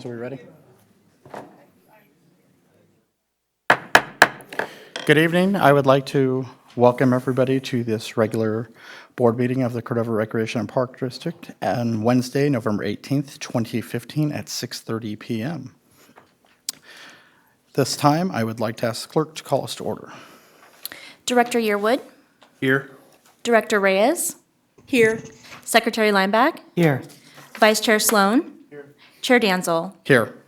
So we ready? Good evening. I would like to welcome everybody to this regular board meeting of the Cordova Recreation and Park District on Wednesday, November 18th, 2015 at 6:30 p.m. This time, I would like to ask the clerk to call us to order. Director Yearwood, Here. Director Reyes, Here. Secretary Lineback, Here. Vice Chair Sloan, Chair Danzel. Here.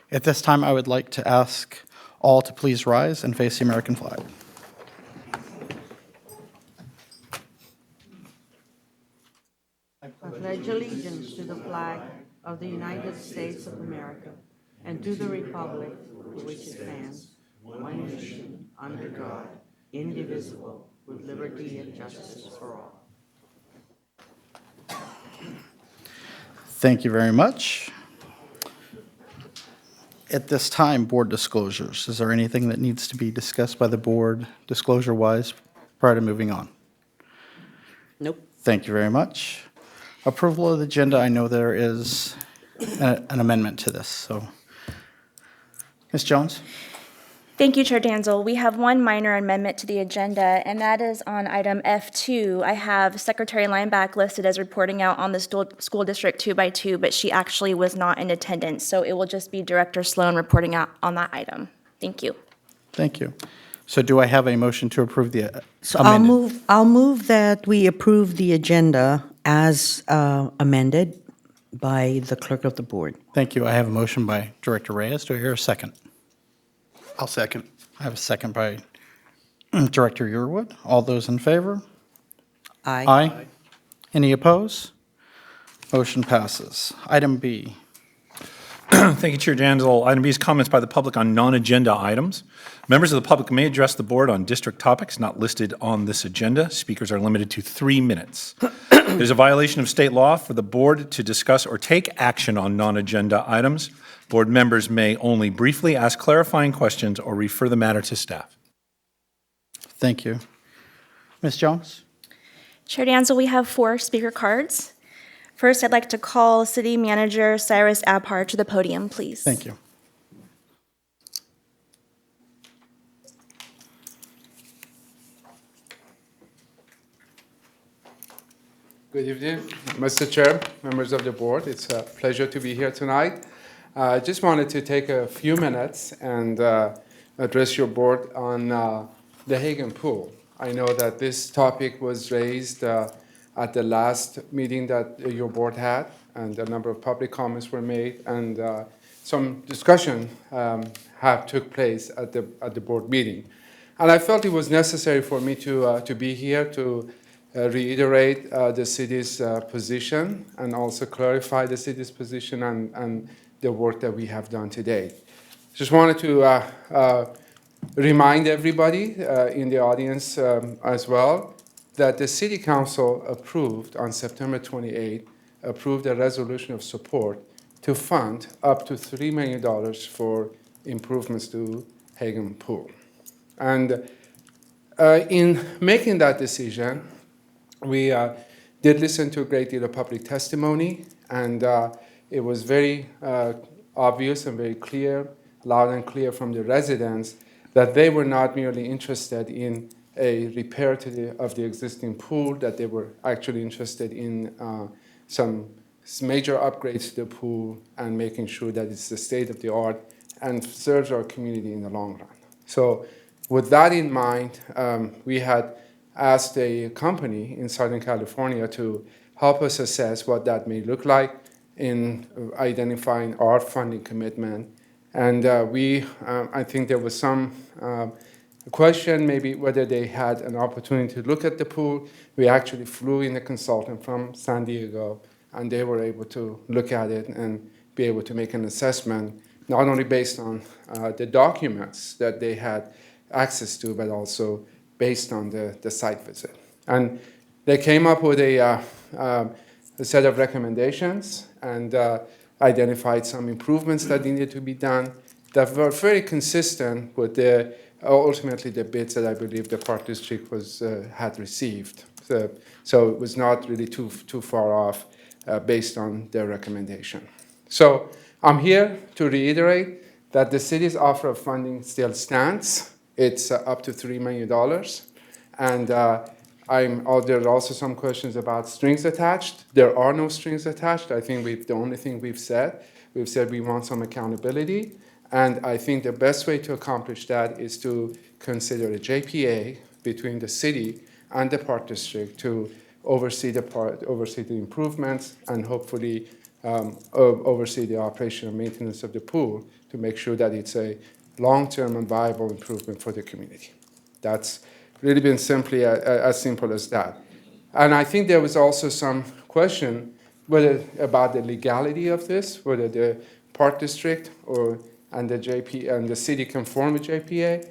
At this time, I would like to ask all to please rise and face the American flag. I pledge allegiance to the flag of the United States of America and to the republic for which it stands, one nation, under God, indivisible, with liberty and justice for all. Thank you very much. At this time, board disclosures. Is there anything that needs to be discussed by the board disclosure-wise prior to moving on? Nope. Thank you very much. Approval of the agenda, I know there is an amendment to this, so. Ms. Jones? Thank you, Chair Danzel. We have one minor amendment to the agenda, and that is on item F2. I have Secretary Lineback listed as reporting out on the school district 2x2, but she actually was not in attendance, so it will just be Director Sloan reporting out on that item. Thank you. Thank you. So do I have a motion to approve the So amended? I'll move that we approve the agenda as amended by the clerk of the board. Thank you. I have a motion by Director Reyes. Do I hear a second? I'll second. I have a second by Director Yearwood. All those in favor? Aye. Aye. Any opposed? Motion passes. Item B. Thank you, Chair Danzel. Item B is comments by the public on non-agenda items. Members of the public may address the board on district topics not listed on this agenda. Speakers are limited to 3 minutes. It is a violation of state law for the board to discuss or take action on non-agenda items. Board members may only briefly ask clarifying questions or refer the matter to staff. Thank you. Ms. Jones? Chair Danzel, we have 4 speaker cards. First, I'd like to call City Manager Cyrus Abhar to the podium, please. Thank you. Good evening, Mr. Chair, members of the board. It's a pleasure to be here tonight. I just wanted to take a few minutes and address your board on the Hagen pool. I know that this topic was raised at the last meeting that your board had, and a number of public comments were made, and some discussion have took place at the board meeting. And I felt it was necessary for me to be here to reiterate the city's position and also clarify the city's position and the work that we have done today. Just wanted to remind everybody in the audience as well that the City Council approved on September 28, approved a resolution of support to fund up to $3 million for improvements to Hagen Pool. And in making that decision, we did listen to a great deal of public testimony, and it was very obvious and very clear, loud and clear from the residents that they were not merely interested in a repair of the existing pool, that they were actually interested in some major upgrades to the pool and making sure that it's the state of the art and serves our community in the long run. So with that in mind, we had asked a company in Southern California to help us assess what that may look like in identifying our funding commitment. And I think there was some question maybe whether they had an opportunity to look at the pool. We actually flew in a consultant from San Diego, and they were able to look at it and be able to make an assessment, not only based on the documents that they had access to, but also based on the site visit. And they came up with a set of recommendations and identified some improvements that needed to be done that were very consistent with ultimately the bids that I believe the Park District had received. So it was not really too far off based on their recommendation. So I'm here to reiterate that the city's offer of funding still stands. It's up to $3 million. And there are also some questions about strings attached. There are no strings attached. I think the only thing we've said we want some accountability. And I think the best way to accomplish that is to consider a JPA between the city and the park district to oversee the improvements and hopefully oversee the operation and maintenance of the pool to make sure that it's a long-term and viable improvement for the community. That's really been simply as simple as that. And I think there was also some question about the legality of this, whether the park district and the city can form a JPA.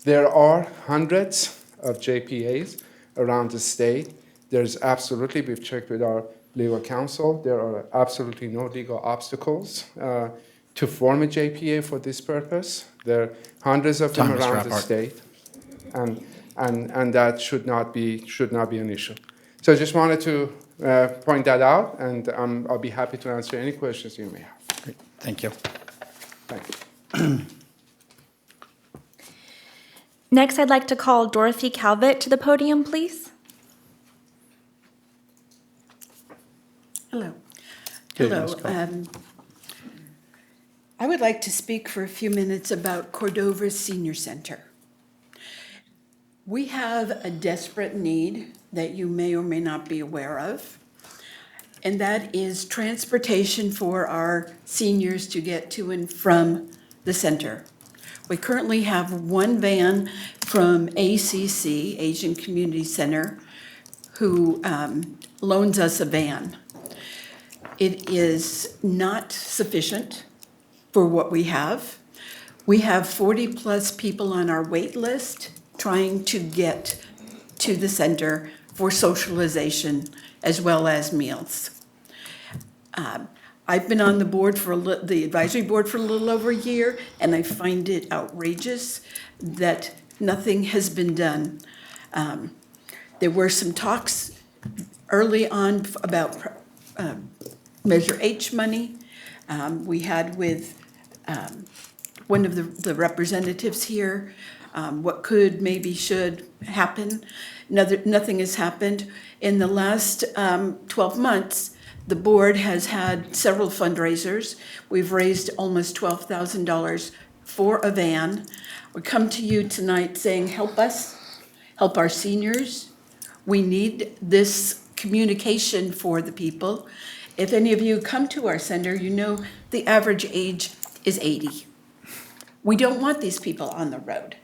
There are hundreds of JPAs around the state. There's absolutely, we've checked with our legal counsel, there are absolutely no legal obstacles to form a JPA for this purpose. There are hundreds of them around the state, and that should not be an issue. So I just wanted to point that out, and I'll be happy to answer any questions you may have. Great. Thank you. Thank you. Next, I'd like to call Dorothy Calvert to the podium, please. Hello. Okay, Hello. Ms. Cole. I would like to speak for a few minutes about Cordova Senior Center. We have a desperate need that you may or may not be aware of, and that is transportation for our seniors to get to and from the center. We currently have one van from ACC, Asian Community Center, who loans us a van. It is not sufficient for what we have. We have 40-plus people on our wait list trying to get to the center for socialization as well as meals. I've been on the board the advisory board for a little over a year, and I find it outrageous that nothing has been done. There were some talks early on about Measure H money. We had with one of the representatives here what could, maybe should happen. Nothing has happened. In the last 12 months, the board has had several fundraisers. We've raised almost $12,000 for a van. We come to you tonight saying, help us, help our seniors. We need this communication for the people. If any of you come to our center, you know the average age is 80. We don't want these people on the road,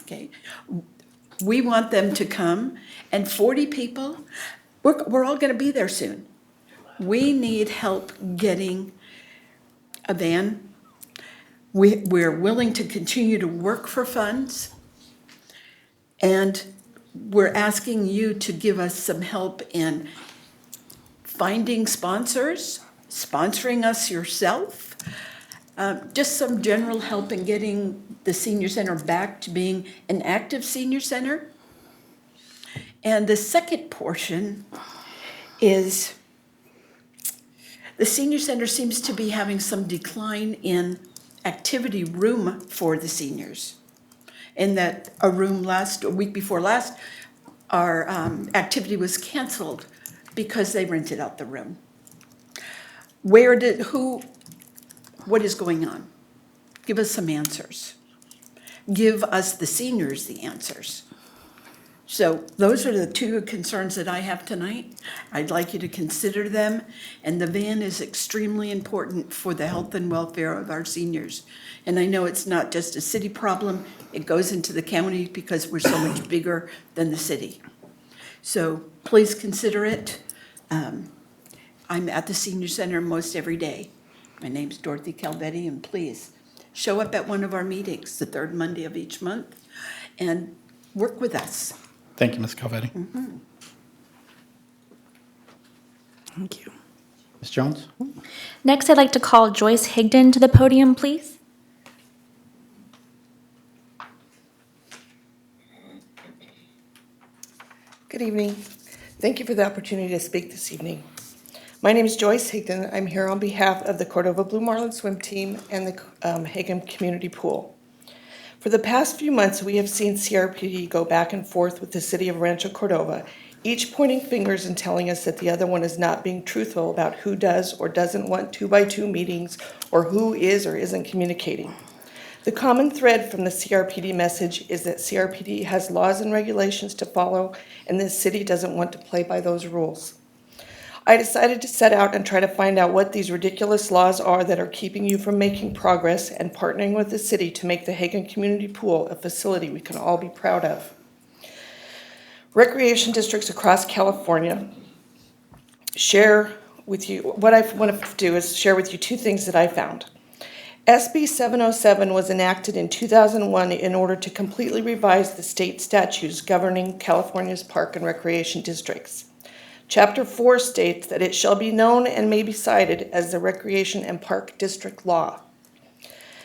okay? We want them to come, and 40 people, we're all gonna be there soon. We need help getting a van. We're willing to continue to work for funds, and we're asking you to give us some help in finding sponsors, sponsoring us yourself, just some general help in getting the senior center back to being an active senior center. And the second portion is the senior center seems to be having some decline in activity room for the seniors. In that a week before last, our activity was canceled because they rented out the room. What is going on? Give us some answers. Give us, the seniors, the answers. So those are the two concerns that I have tonight. I'd like you to consider them, and the van is extremely important for the health and welfare of our seniors. And I know it's not just a city problem, it goes into the county because we're so much bigger than the city. So please consider it. I'm at the senior center most every day. My name's Dorothy Calvetti, and please show up at one of our meetings, the third Monday of each month, and work with us. Thank you, Ms. Calvetti. Thank you. Ms. Jones? Next, I'd like to call Joyce Higdon to the podium, please. Good evening. Thank you for the opportunity to speak this evening. My name is Joyce Hagen. I'm here on behalf of the Cordova Blue Marlin Swim Team and the Hagen Community Pool. For the past few months, we have seen CRPD go back and forth with the city of Rancho Cordova, each pointing fingers and telling us that the other one is not being truthful about who does or doesn't want 2x2 meetings or who is or isn't communicating. The common thread from the CRPD message is that CRPD has laws and regulations to follow, and this city doesn't want to play by those rules. I decided to set out and try to find out what these ridiculous laws are that are keeping you from making progress and partnering with the city to make the Hagen Community Pool a facility we can all be proud of. Recreation districts across California share with you, what I want to do is share with you two things that I found. SB 707 was enacted in 2001 in order to completely revise the state statutes governing California's park and recreation districts. Chapter 4 states that it shall be known and may be cited as the Recreation and Park District Law.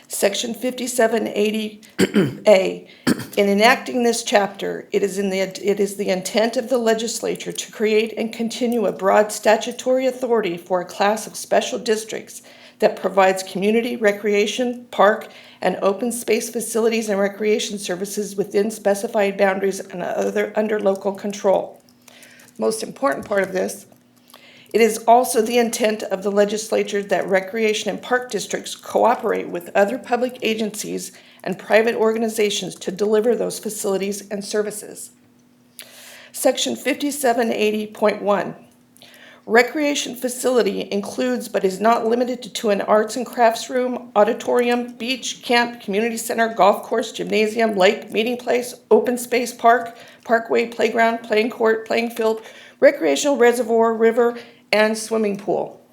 Section 5780A, in enacting this chapter, it is the intent of the legislature to create and continue a broad statutory authority for a class of special districts that provides community, recreation, park, and open space facilities and recreation services within specified boundaries and under local control. Most important part of this, it is also the intent of the legislature that recreation and park districts cooperate with other public agencies and private organizations to deliver those facilities and services. Section 5780.1. Recreation facility includes but is not limited to an arts and crafts room, auditorium, beach, camp, community center, golf course, gymnasium, lake, meeting place, open space park, parkway, playground, playing court, playing field, recreational reservoir, river, and swimming pool.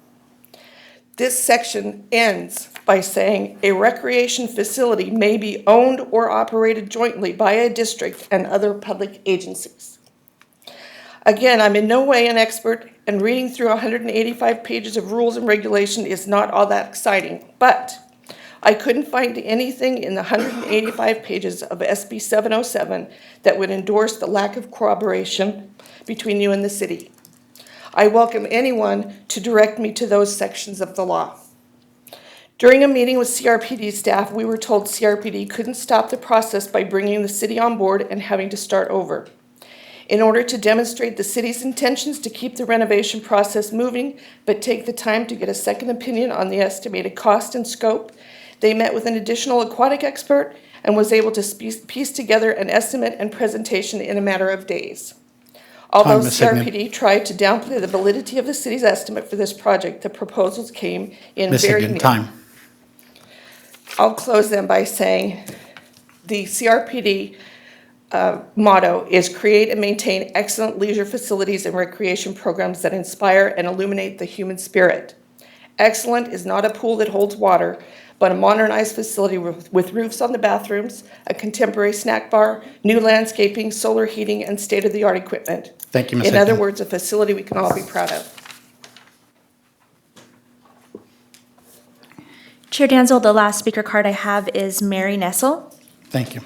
This section ends by saying a recreation facility may be owned or operated jointly by a district and other public agencies. Again, I'm in no way an expert, and reading through 185 pages of rules and regulation is not all that exciting, but I couldn't find anything in the 185 pages of SB 707 that would endorse the lack of cooperation between you and the city. I welcome anyone to direct me to those sections of the law. During a meeting with CRPD staff, we were told CRPD couldn't stop the process by bringing the city on board and having to start over. In order to demonstrate the city's intentions to keep the renovation process moving, but take the time to get a second opinion on the estimated cost and scope, they met with an additional aquatic expert and was able to piece together an estimate and presentation in a matter of days. Although Ms. Hagen. CRPD tried to downplay the validity of the city's estimate for this project, the proposals came in Ms. very Hagen, near. time. I'll close then by saying the CRPD motto is create and maintain excellent leisure facilities and recreation programs that inspire and illuminate the human spirit. Excellent is not a pool that holds water, but a modernized facility with roofs on the bathrooms, a contemporary snack bar, new landscaping, solar heating, and state-of-the-art equipment. Thank you, Ms. In Hagen. other words, a facility we can all be proud of. Chair Danzel, the last speaker card I have is Mary Nestle. Thank you.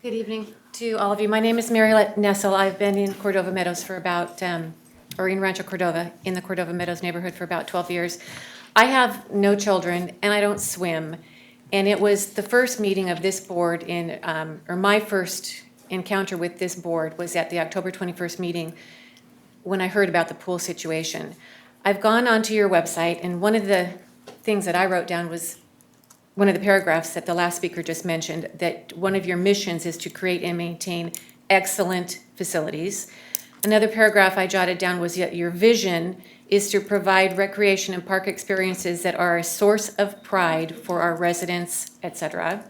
Good evening to all of you. My name is Mary Nestle. I've been in Cordova Meadows for about, or in Rancho Cordova, in the Cordova Meadows neighborhood for about 12 years. I have no children and I don't swim. And it was the first meeting of this board or my first encounter with this board was at the October 21st meeting when I heard about the pool situation. I've gone onto your website, and one of the things that I wrote down was one of the paragraphs that the last speaker just mentioned, that one of your missions is to create and maintain excellent facilities. Another paragraph I jotted down was that your vision is to provide recreation and park experiences that are a source of pride for our residents, etc.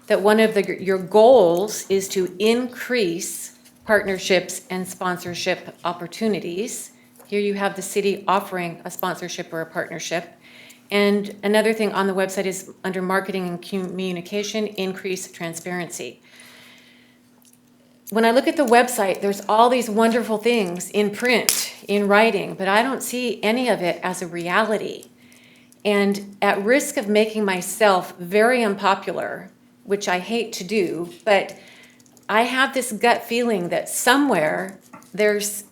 That one of your goals is to increase partnerships and sponsorship opportunities. Here you have the city offering a sponsorship or a partnership. And another thing on the website is under marketing and communication, increase transparency. When I look at the website, there's all these wonderful things in print, in writing, but I don't see any of it as a reality. And at risk of making myself very unpopular, which I hate to do, but I have this gut feeling that somewhere there's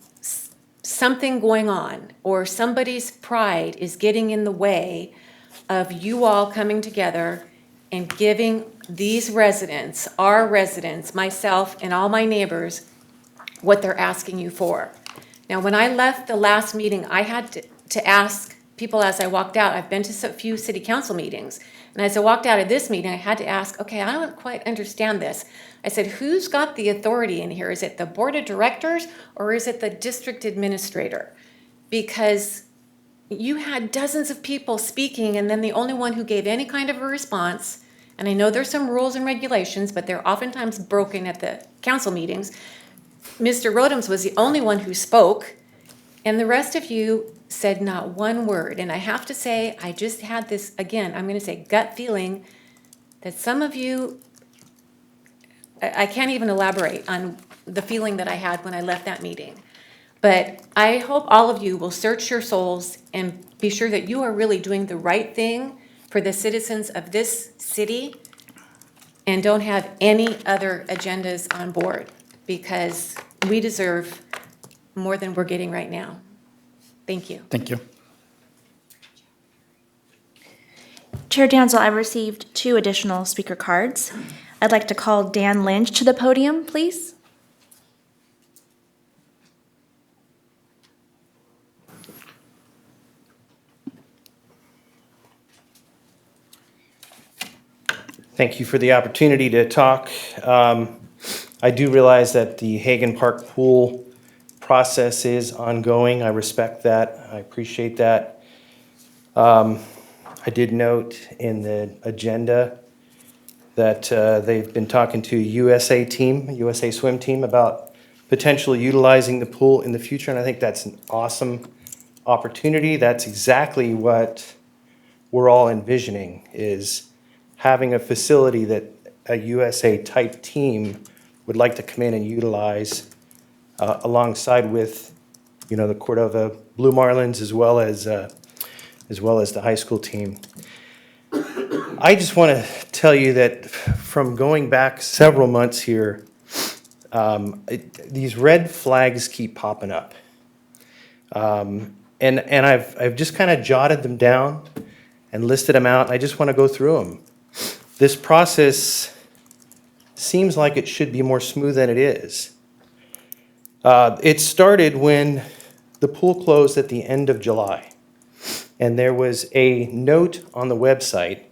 something going on, or somebody's pride is getting in the way of you all coming together and giving these residents, our residents, myself and all my neighbors, what they're asking you for. Now, when I left the last meeting, I had to ask people as I walked out. I've been to a few city council meetings, and as I walked out of this meeting, I had to ask, okay, I don't quite understand this. I said, who's got the authority in here? Is it the board of directors or is it the district administrator? Because you had dozens of people speaking, and then the only one who gave any kind of a response, and I know there's some rules and regulations, but they're oftentimes broken at the council meetings. Mr. Rodems was the only one who spoke, and the rest of you said not one word. And I have to say, I just had this, again, I'm going to say gut feeling that some of you, I can't even elaborate on the feeling that I had when I left that meeting. But I hope all of you will search your souls and be sure that you are really doing the right thing for the citizens of this city and don't have any other agendas on board, because we deserve more than we're getting right now. Thank you. Thank you. Chair Danzel, I received 2 additional speaker cards. I'd like to call Dan Lynch to the podium, please. Thank you for the opportunity to talk. I do realize that the Hagen Park pool process is ongoing. I respect that. I appreciate that. I did note in the agenda that they've been talking to USA swim team about potentially utilizing the pool in the future, and I think that's an awesome opportunity. That's exactly what we're all envisioning, is having a facility that a USA-type team would like to come in and utilize alongside with, the Cordova Blue Marlins as well as the high school team. I just want to tell you that from going back several months here, these red flags keep popping up. And I've just kind of jotted them down and listed them out. I just want to go through them. This process seems like it should be more smooth than it is. It started when the pool closed at the end of July. And there was a note on the website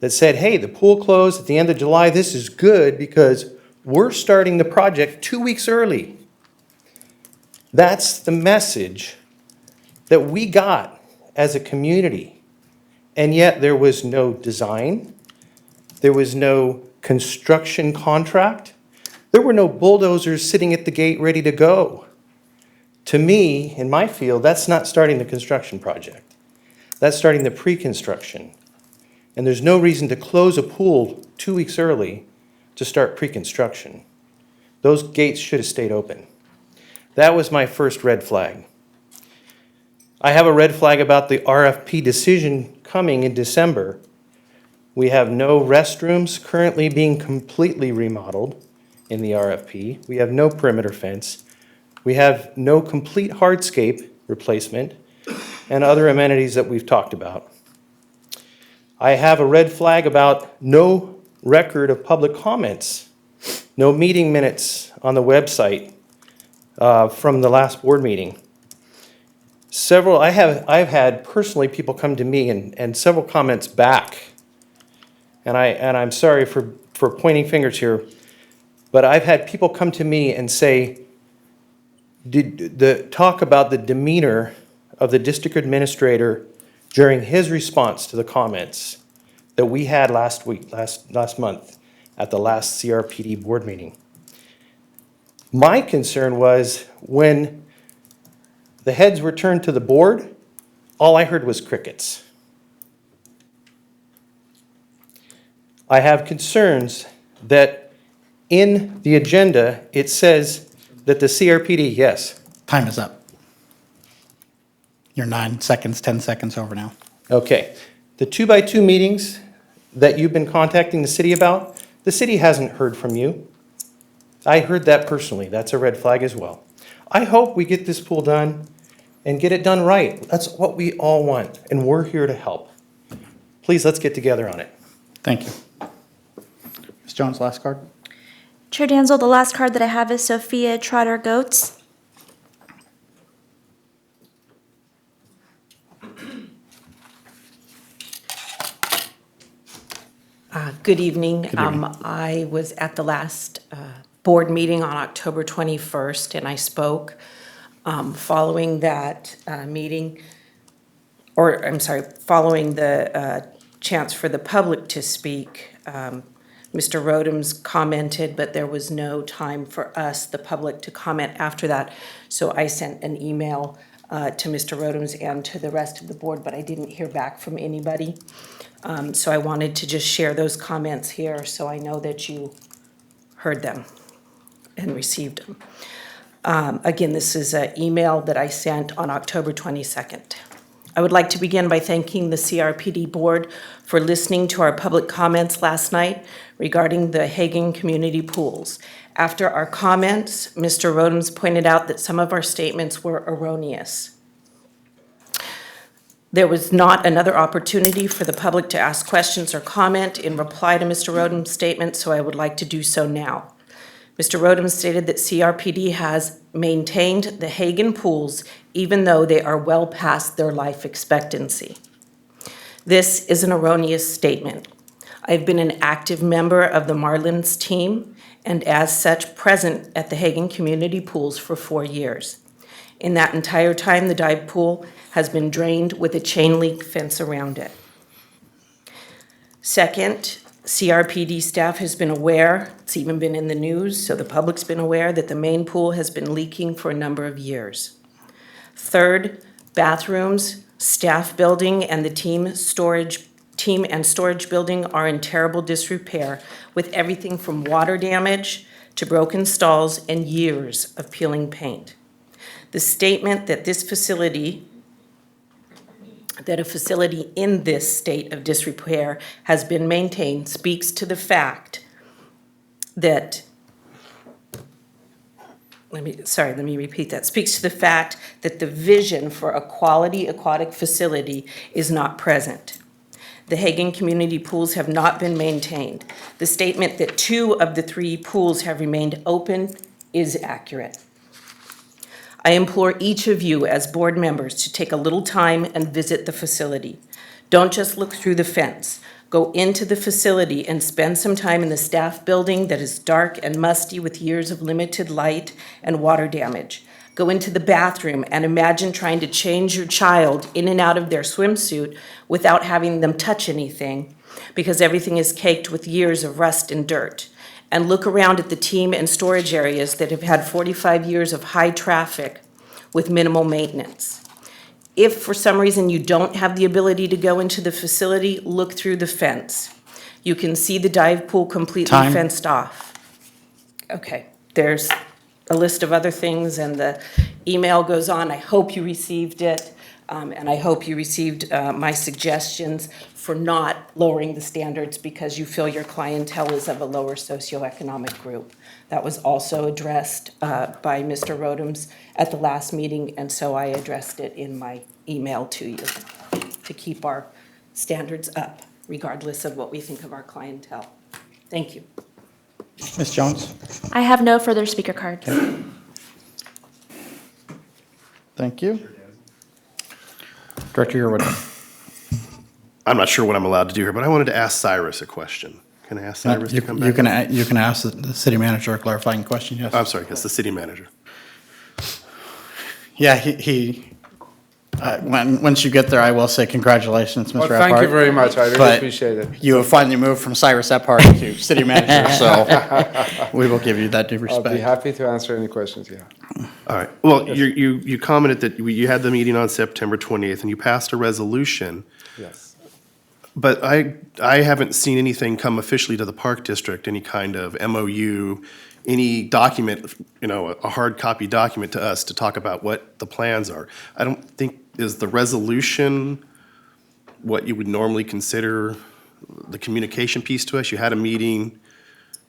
that said, hey, the pool closed at the end of July. This is good because we're starting the project 2 weeks early. That's the message that we got as a community. And yet there was no design. There was no construction contract. There were no bulldozers sitting at the gate ready to go. To me, in my field, that's not starting the construction project. That's starting the pre-construction. And there's no reason to close a pool 2 weeks early to start pre-construction. Those gates should have stayed open. That was my first red flag. I have a red flag about the RFP decision coming in December. We have no restrooms currently being completely remodeled in the RFP. We have no perimeter fence. We have no complete hardscape replacement and other amenities that we've talked about. I have a red flag about no record of public comments, no meeting minutes on the website from the last board meeting. I've had personally people come to me and several comments back, and I'm sorry for pointing fingers here, but I've had people come to me and say, talk about the demeanor of the district administrator during his response to the comments that we had last month at the last CRPD board meeting. My concern was when the heads were turned to the board, all I heard was crickets. I have concerns that in the agenda, it says that the CRPD, yes. Time is up. You're 9 seconds, 10 seconds over now. Okay. The 2x2 meetings that you've been contacting the city about, the city hasn't heard from you. I heard that personally. That's a red flag as well. I hope we get this pool done and get it done right. That's what we all want, and we're here to help. Please, let's get together on it. Thank you. Ms. Jones, last card. Chair Danzel, the last card that I have is Sophie Trotter Goetz. Good evening. I was at the last board meeting on October 21st, and I spoke. Following that meeting, or I'm sorry, following the chance for the public to speak, Mr. Rodhams commented, but there was no time for us, the public, to comment after that. So I sent an email to Mr. Rodhams and to the rest of the board, but I didn't hear back from anybody. So I wanted to just share those comments here so I know that you heard them and received them. Again, this is an email that I sent on October 22nd. I would like to begin by thanking the CRPD board for listening to our public comments last night regarding the Hagen community pools. After our comments, Mr. Rodhams pointed out that some of our statements were erroneous. There was not another opportunity for the public to ask questions or comment in reply to Mr. Rodhams' statement, so I would like to do so now. Mr. Rodhams stated that CRPD has maintained the Hagen pools even though they are well past their life expectancy. This is an erroneous statement. I've been an active member of the Marlins team and as such present at the Hagen community pools for 4 years. In that entire time, the dive pool has been drained with a chain link fence around it. Second, CRPD staff has been aware, it's even been in the news, so the public's been aware that the main pool has been leaking for a number of years. Third, bathrooms, staff building, and the team and storage building are in terrible disrepair with everything from water damage to broken stalls and years of peeling paint. The statement that a facility in this state of disrepair has been maintained speaks to the fact that, let me repeat that, speaks to the fact that the vision for a quality aquatic facility is not present. The Hagen community pools have not been maintained. The statement that 2 of the 3 pools have remained open is accurate. I implore each of you as board members to take a little time and visit the facility. Don't just look through the fence. Go into the facility and spend some time in the staff building that is dark and musty with years of limited light and water damage. Go into the bathroom and imagine trying to change your child in and out of their swimsuit without having them touch anything because everything is caked with years of rust and dirt. And look around at the team and storage areas that have had 45 years of high traffic with minimal maintenance. If for some reason you don't have the ability to go into the facility, look through the fence. You can see the dive pool completely Time. fenced off. Okay, there's a list of other things and the email goes on. I hope you received it. And I hope you received my suggestions for not lowering the standards because you feel your clientele is of a lower socioeconomic group. That was also addressed by Mr. Rodhams at the last meeting, and so I addressed it in my email to you to keep our standards up, regardless of what we think of our clientele. Thank you. Ms. Jones? I have no further speaker cards. Thank you. Director Yearwood. I'm not sure what I'm allowed to do here, but I wanted to ask Cyrus a question. Can I ask Cyrus to come back? You can ask the city manager a clarifying question, yes. I'm sorry, it's the city manager. Yeah, once you get there, I will say congratulations, Mr. Well, Ephardt. thank you very much. I really But appreciate it. you have finally moved from Cyrus Ephardt to city manager, so we will give you that due I'll respect. be happy to answer any questions, yeah. All right. Well, you commented that you had the meeting on September 28th, and you passed a resolution. Yes. But I haven't seen anything come officially to the Park District, any kind of MOU, any document, a hard copy document to us to talk about what the plans are. I don't think, is the resolution what you would normally consider the communication piece to us? You had a meeting,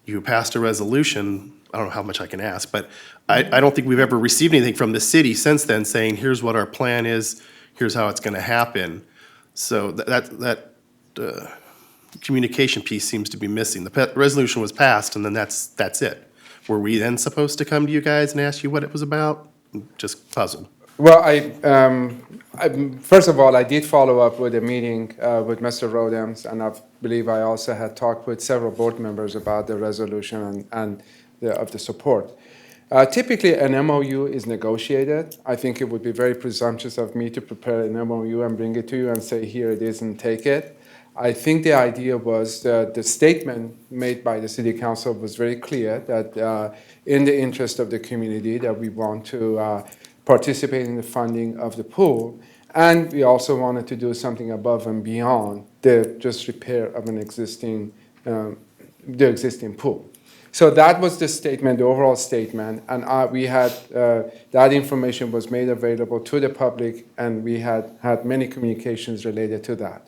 you passed a resolution. I don't know how much I can ask, but I don't think we've ever received anything from the city since then saying, here's what our plan is, here's how it's going to happen. So that communication piece seems to be missing. The resolution was passed, and then that's it. Were we then supposed to come to you guys and ask you what it was about? I'm just puzzled. Well, first of all, I did follow up with a meeting with Mr. Rodems, and I believe I also had talked with several board members about the resolution and of the support. Typically, an MOU is negotiated. I think it would be very presumptuous of me to prepare an MOU and bring it to you and say, here it is and take it. I think the idea was that the statement made by the City Council was very clear that in the interest of the community that we want to participate in the funding of the pool, and we also wanted to do something above and beyond the just repair of an existing pool. So that was the statement, the overall statement, and we had that information was made available to the public, and we had many communications related to that.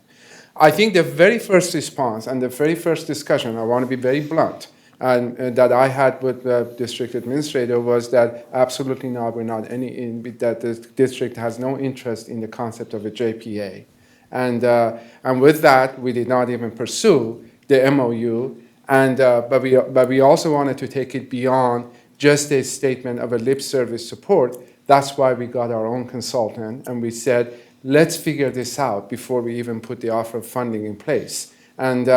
I think the very first response and the very first discussion, I want to be very blunt, and that I had with the district administrator was that absolutely not, we're not that the district has no interest in the concept of a JPA. And with that, we did not even pursue the MOU, but we also wanted to take it beyond just a statement of a lip service support. That's why we got our own consultant, and we said, let's figure this out before we even put the offer of funding in place. And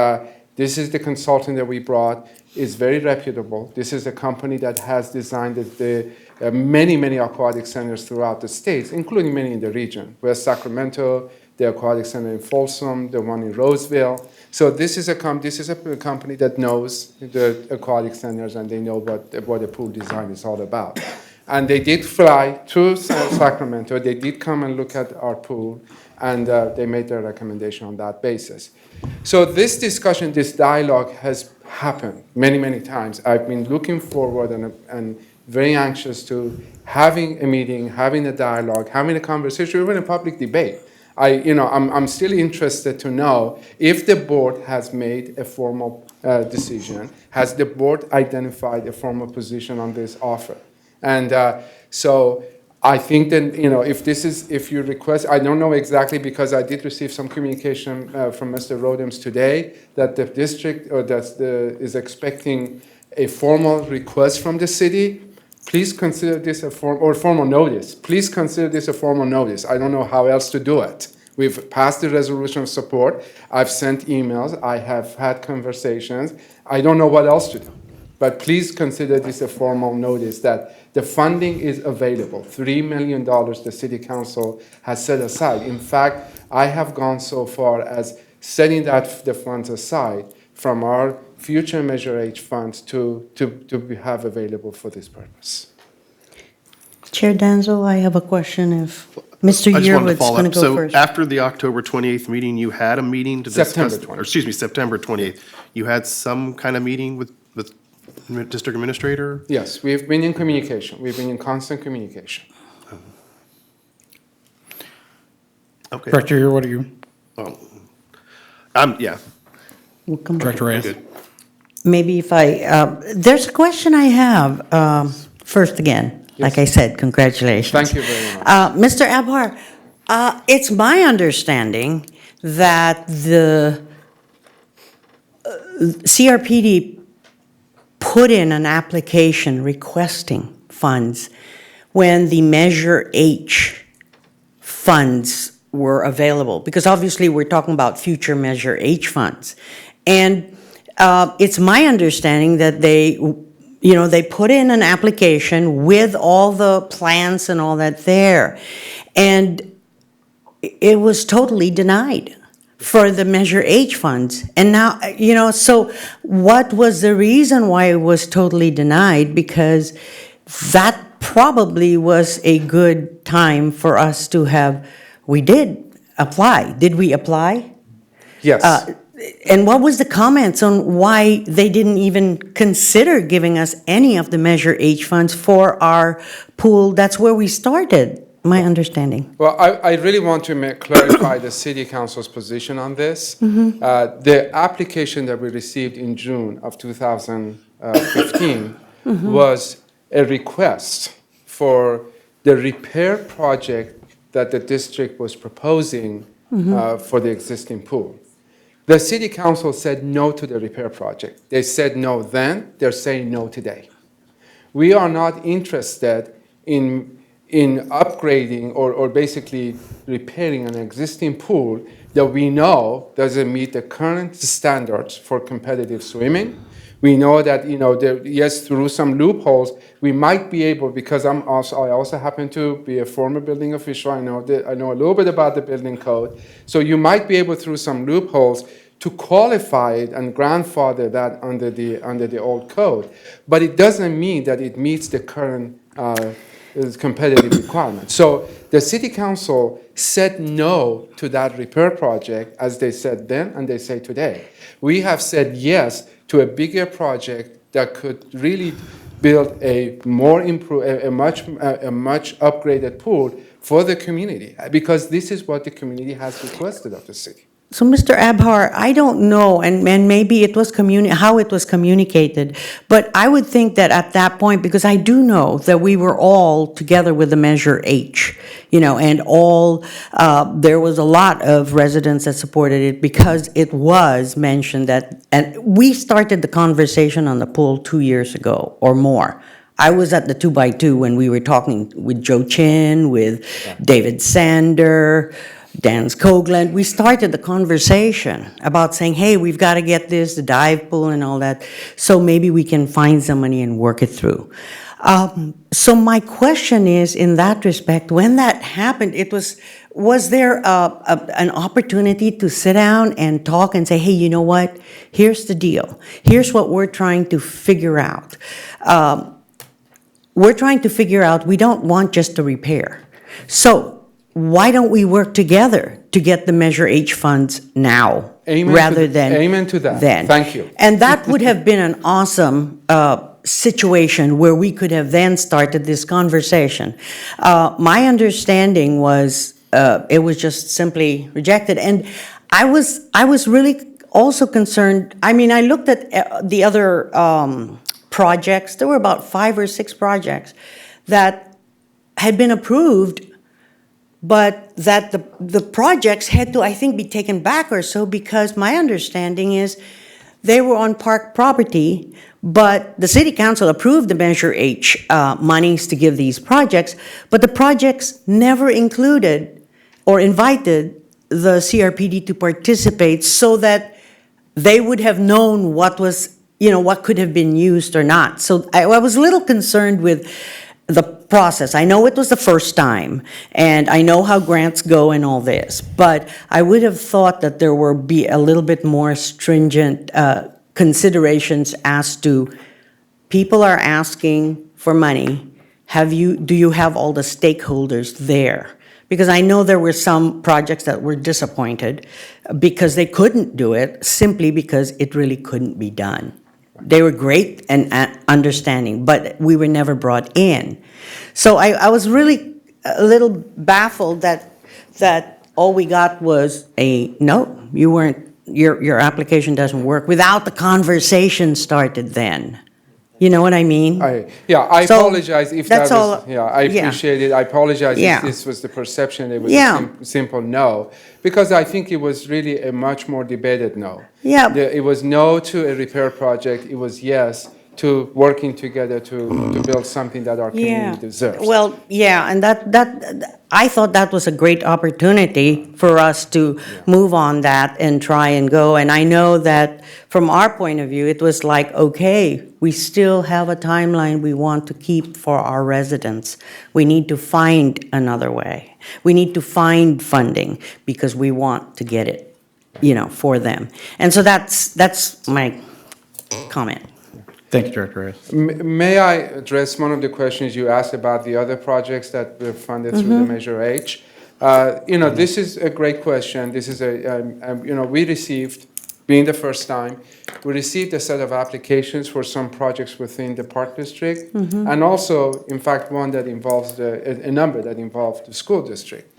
this is the consultant that we brought. Is very reputable. This is a company that has designed many aquatic centers throughout the states, including many in the region. West Sacramento, the aquatic center in Folsom, the one in Roseville. So this is a company that knows the aquatic centers, and they know what the pool design is all about. And they did fly to Sacramento. They did come and look at our pool, and they made their recommendation on that basis. So this discussion, this dialogue has happened many times. I've been looking forward and very anxious to having a meeting, having a dialogue, having a conversation, even a public debate. I'm still interested to know if the board has made a formal decision. Has the board identified a formal position on this offer? And so I think that, if you request, I don't know exactly, because I did receive some communication from Mr. Rodems today that the district is expecting a formal request from the city. Please consider this formal notice. Please consider this a formal notice. I don't know how else to do it. We've passed the resolution of support. I've sent emails. I have had conversations. I don't know what else to do. But please consider this a formal notice that the funding is available. $3 million the City Council has set aside. In fact, I have gone so far as setting the funds aside from our future Measure H funds to have available for this purpose. Chair Denzil, I have a question if Mr. I just wanted to Yearwood's follow going up. to go So first. after the October 28th meeting, you had a meeting to discuss? September 28th. You had some kind of meeting with district administrator? Yes, we've been in communication. We've been in constant communication. Okay. Director Yearwood, are you? Yeah. We'll come back. Director Reyes? Good. Maybe if there's a question I have. First again, like I said, congratulations. Thank you very much. Mr. Abhar, it's my understanding that the CRPD put in an application requesting funds when the Measure H funds were available, because obviously we're talking about future Measure H funds. And it's my understanding that they put in an application with all the plans and all that there, and it was totally denied for the Measure H funds. And now, so what was the reason why it was totally denied? Because that probably was a good time for us to have, we did apply. Did we apply? Yes. And what was the comments on why they didn't even consider giving us any of the Measure H funds for our pool? That's where we started, my understanding. Well, I really want to clarify the City Council's position on this. The application that we received in June of 2019 2015 was a request for the repair project that the district was proposing for the existing pool. The city council said no to the repair project. They said no then, they're saying no today. We are not interested in upgrading or basically repairing an existing pool that we know doesn't meet the current standards for competitive swimming. We know that, yes, through some loopholes, we might be able, because I also happen to be a former building official. I know a little bit about the building code. So you might be able, through some loopholes, to qualify it and grandfather that under the old code. But it doesn't mean that it meets the current competitive requirements. So the city council said no to that repair project, as they said then and they say today. We have said yes to a bigger project that could really build a much upgraded pool for the community, because this is what the community has requested of the city. So, Mr. Abhar, I don't know, and maybe it was how it was communicated, but I would think that at that point, because I do know that we were all together with the Measure H, and there was a lot of residents that supported it because it was mentioned that, and we started the conversation on the pool 2 years ago or more. I was at the 2x2 when we were talking with Joe Chin, with David Sander, Dan Skoglund. We started the conversation about saying, hey, we've got to get this, the dive pool and all that, so maybe we can find some money and work it through. So my question is, in that respect, when that happened, was there an opportunity to sit down and talk and say, hey, you know what? Here's the deal. Here's what we're trying to figure out. We're trying to figure out, we don't want just a repair. So why don't we work together to get the Measure H funds now rather than amen to that. Then? Thank you. And that would have been an awesome situation where we could have then started this conversation. My understanding was it was just simply rejected. And I was really also concerned. I mean, I looked at the other projects. There were about 5 or 6 projects that had been approved, but that the projects had to, I think, be taken back or so, because my understanding is they were on park property, but the city council approved the Measure H monies to give these projects, but the projects never included or invited the CRPD to participate so that they would have known what was, what could have been used or not. So I was a little concerned with the process. I know it was the first time, and I know how grants go and all this, but I would have thought that there would be a little bit more stringent considerations as to people are asking for money. Do you have all the stakeholders there? Because I know there were some projects that were disappointed because they couldn't do it simply because it really couldn't be done. They were great and understanding, but we were never brought in. So I was really a little baffled that all we got was a no, you weren't, your application doesn't work, without the conversation started then. You know what I mean? I So, apologize if that that's was, all- I appreciate it. I apologize Yeah. if this was the perception. It was Yeah. a simple no, because I think it was really a much more debated no. Yeah. It was no to a repair project. It was yes to working together to build something that our community deserves. Well, yeah, and that I thought that was a great opportunity for us to move on that and try and go. And I know that from our point of view, it was like, okay, we still have a timeline we want to keep for our residents. We need to find another way. We need to find funding because we want to get it, for them. And so that's my comment. Thank you, Director Reyes. May I address one of the questions you asked about the other projects that were funded through the Measure H? This is a great question. This is we received, being the first time, we received a set of applications for some projects within the Park District, and also, in fact, one that involves a number that involved the school district.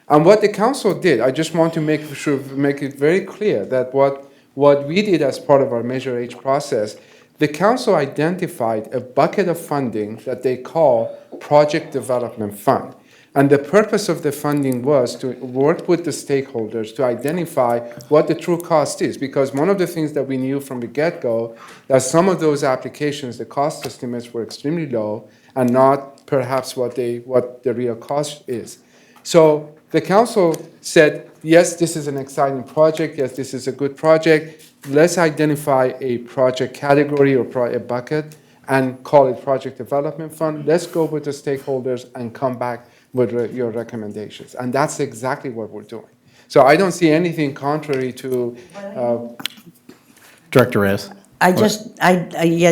And what the council did, I just want to make it very clear that what we did as part of our Measure H process, the council identified a bucket of funding that they call Project Development Fund. And the purpose of the funding was to work with the stakeholders to identify what the true cost is. Because one of the things that we knew from the get-go, that some of those applications, the cost estimates were extremely low and not perhaps what the real cost is. So the council said, yes, this is an exciting project. Yes, this is a good project. Let's identify a project category or a bucket and call it Project Development Fund. Let's go with the stakeholders and come back with your recommendations. And that's exactly what we're doing. So I don't see anything contrary to. Director Reyes.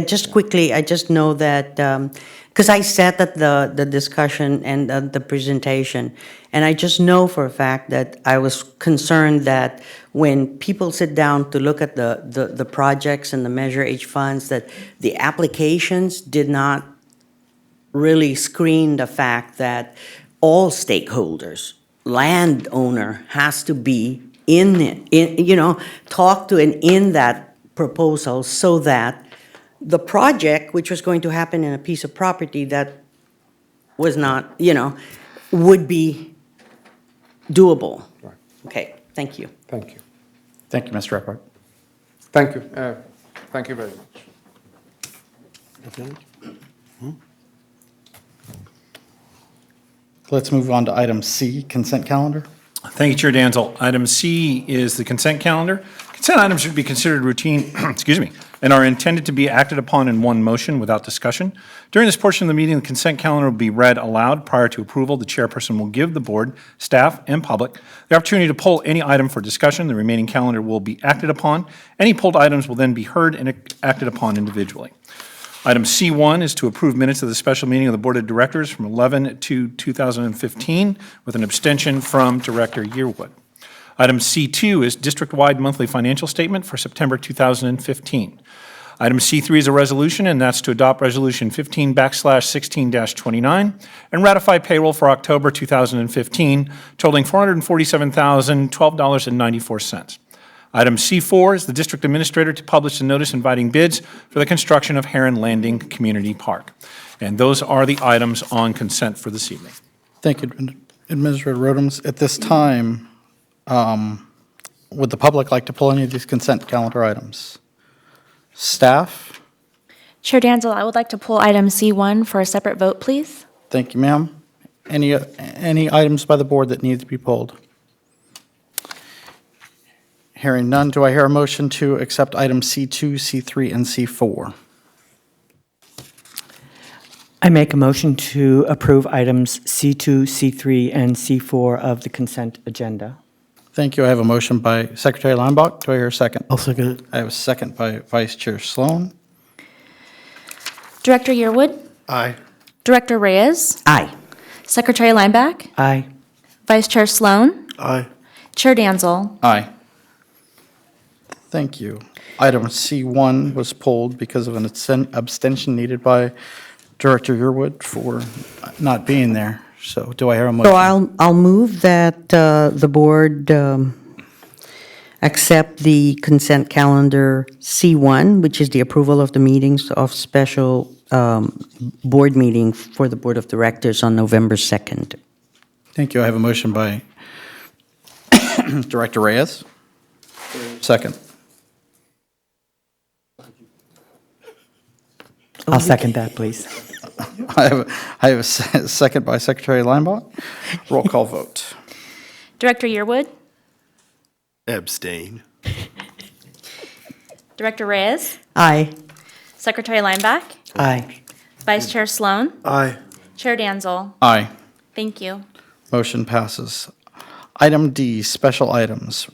Just quickly, I just know that, because I sat at the discussion and the presentation, and I just know for a fact that I was concerned that when people sit down to look at the projects and the Measure H funds, that the applications did not really screen the fact that all stakeholders, landowner has to be in it, talk to and in that proposal so that the project, which was going to happen in a piece of property that was not, would be doable. Right. Okay, thank you. Thank you. Thank you, Mr. Repart. Thank you. Thank you very much. Let's move on to item C, consent calendar. Thank you, Chair Danzel. Item C is the consent calendar. Consent items should be considered routine, and are intended to be acted upon in one motion without discussion. During this portion of the meeting, the consent calendar will be read aloud. Prior to approval, the chairperson will give the board, staff, and public the opportunity to pull any item for discussion. The remaining calendar will be acted upon. Any pulled items will then be heard and acted upon individually. Item C1 is to approve minutes of the special meeting of the Board of Directors from 11/2/2015 with an abstention from Director Yearwood. Item C2 is district-wide monthly financial statement for September 2015. Item C3 is a resolution, and that's to adopt Resolution 15/16-29 and ratify payroll for October 2015 totaling $447,012.94. Item C4 is the district administrator to publish a notice inviting bids for the construction of Heron Landing Community Park. And those are the items on consent for this evening. Thank you, Administrator Rodems. At this time, would the public like to pull any of these consent calendar items? Staff? Chair Danzel, I would like to pull item C1 for a separate vote, please. Thank you, ma'am. Any items by the board that need to be pulled? Hearing none, do I hear a motion to accept items C2, C3, and C4? I make a motion to approve items C2, C3, and C4 of the consent agenda. Thank you. I have a motion by Secretary Linebaugh. Do I hear a second? I'll second it. I have a second by Vice Chair Sloan. Director Yearwood, Aye. Director Reyes, Aye. Secretary Lineback, Aye. Vice Chair Sloan, Aye. Chair Danzel. Aye. Thank you. Item C1 was pulled because of an abstention needed by Director Yearwood for not being there. So do I hear a motion? So I'll move that the board accept the consent calendar C1, which is the approval of the meetings of special board meeting for the Board of Directors on November 2nd. Thank you. I have a motion by Director Reyes. Second. I'll second that, please. I have a second by Secretary Linebaugh. Roll call vote. Director Yearwood, Abstain. Director Reyes, Aye. Secretary Lineback, Aye. Vice Chair Sloan, Aye. Chair Danzel. Aye. Thank you. Motion passes. Item D, special items.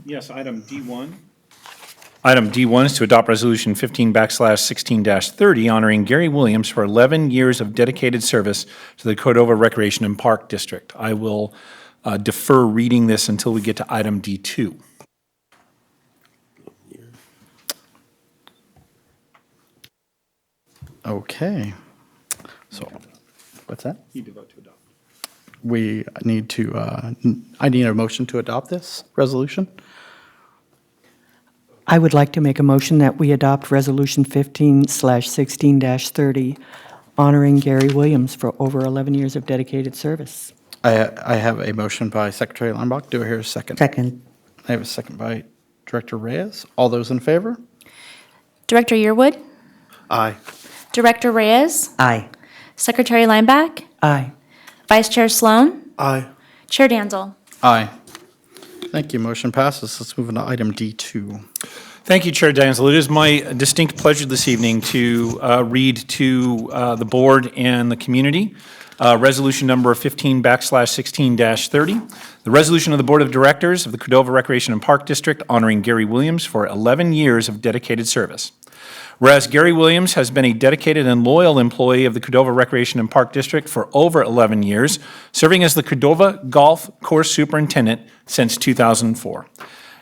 Yes, item D1. Item D1 is to adopt Resolution 15/16-30 honoring Gary Williams for 11 years of dedicated service to the Cordova Recreation and Park District. I will defer reading this until we get to item D2. Okay. So, what's that? Need to vote to adopt. We need to, I need a motion to adopt this resolution. I would like to make a motion that we adopt Resolution 15/16-30, honoring Gary Williams for over 11 years of dedicated service. I have a motion by Secretary Limbach. Do I hear a second? Second. I have a second by Director Reyes. All those in favor? Director Yearwood, Aye. Director Reyes, Aye. Secretary Lineback, Aye. Vice Chair Sloan, Aye. Chair Danzel. Aye. Thank you. Motion passes. Let's move on to item D2. Thank you, Chair Denzil. It is my distinct pleasure this evening to read to the board and the community resolution number 15/16-30, the resolution of the Board of Directors of the Cordova Recreation and Park District honoring Gary Williams for 11 years of dedicated service. Whereas Gary Williams has been a dedicated and loyal employee of the Cordova Recreation and Park District for over 11 years, serving as the Cordova Golf Course Superintendent since 2004.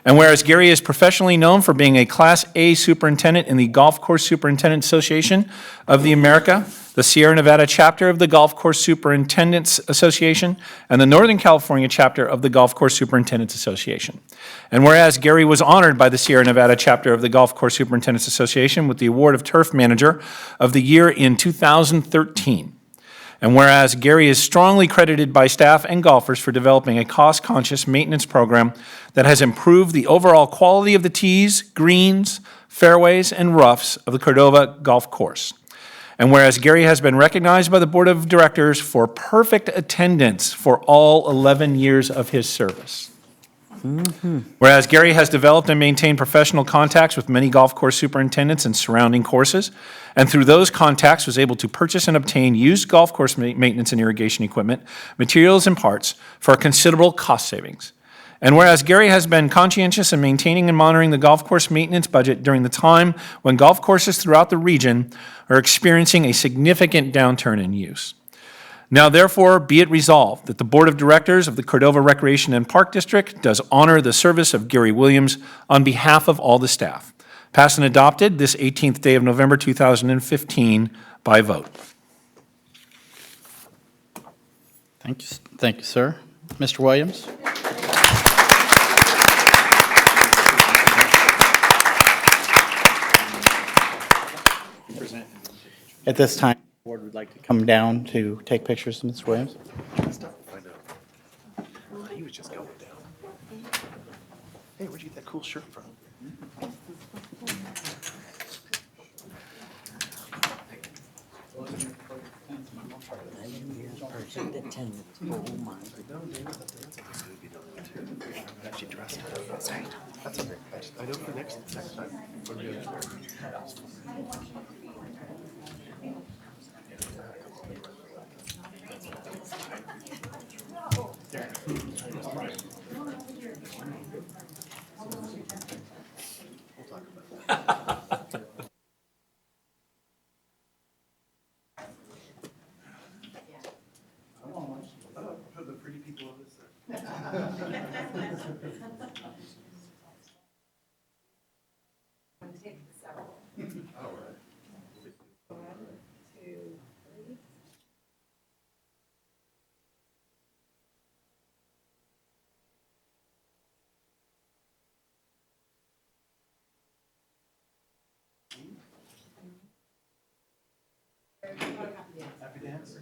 And whereas Gary is professionally known for being a Class A superintendent in the Golf Course Superintendent Association of the America, the Sierra Nevada chapter of the Golf Course Superintendents Association, and the Northern California chapter of the Golf Course Superintendents Association. And whereas Gary was honored by the Sierra Nevada chapter of the Golf Course Superintendents Association with the award of Turf Manager of the Year in 2013. And whereas Gary is strongly credited by staff and golfers for developing a cost-conscious maintenance program that has improved the overall quality of the tees, greens, fairways, and roughs of the Cordova Golf Course. And whereas Gary has been recognized by the Board of Directors for perfect attendance for all 11 years of his service. Whereas Gary has developed and maintained professional contacts with many golf course superintendents and surrounding courses, and through those contacts was able to purchase and obtain used golf course maintenance and irrigation equipment, materials, and parts for considerable cost savings. And whereas Gary has been conscientious in maintaining and monitoring the golf course maintenance budget during the time when golf courses throughout the region are experiencing a significant downturn in use. Now therefore be it resolved that the Board of Directors of the Cordova Recreation and Park District does honor the service of Gary Williams on behalf of all the staff. Passed and adopted this 18th day of November 2015 by vote. Thank you, sir. Mr. Williams? At this time, the board would like to come down to take pictures of Mr. Williams. He was just going down. Hey, where'd you get that cool shirt from? Actually dressed up. Sorry. That's okay. I know for next time. When we go Happy dance.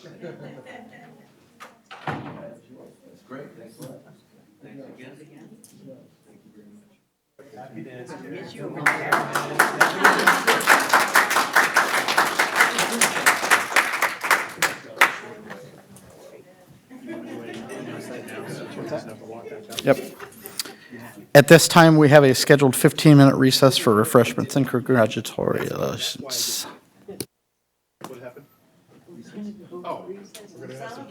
That's great. Thanks a lot. Thanks again. Thank you very much. Happy dance. I miss you over there. Yep. At this time, we have a scheduled 15-minute recess for refreshments and congratulations. What happened? Oh, we're gonna have some